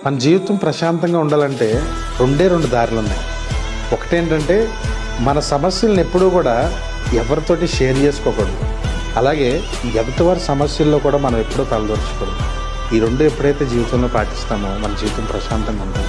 మన జీవితం ప్రశాంతంగా ఉండాలంటే రెండు దారులు ఉన్నాయి. ఒకటేంటంటే మన సమస్యలను ఎప్పుడూ కూడా ఎవరితోటి షేర్ చేసుకోకూడదు. అలాగే ఎదుటివారి సమస్యల్లో కూడా మనం ఎప్పుడూ తలదూర్చకూడదు. ఈ రెండు ఎప్పుడైతే జీవితంలో పాటిస్తామో మన జీవితం ప్రశాంతంగా ఉంటుంది.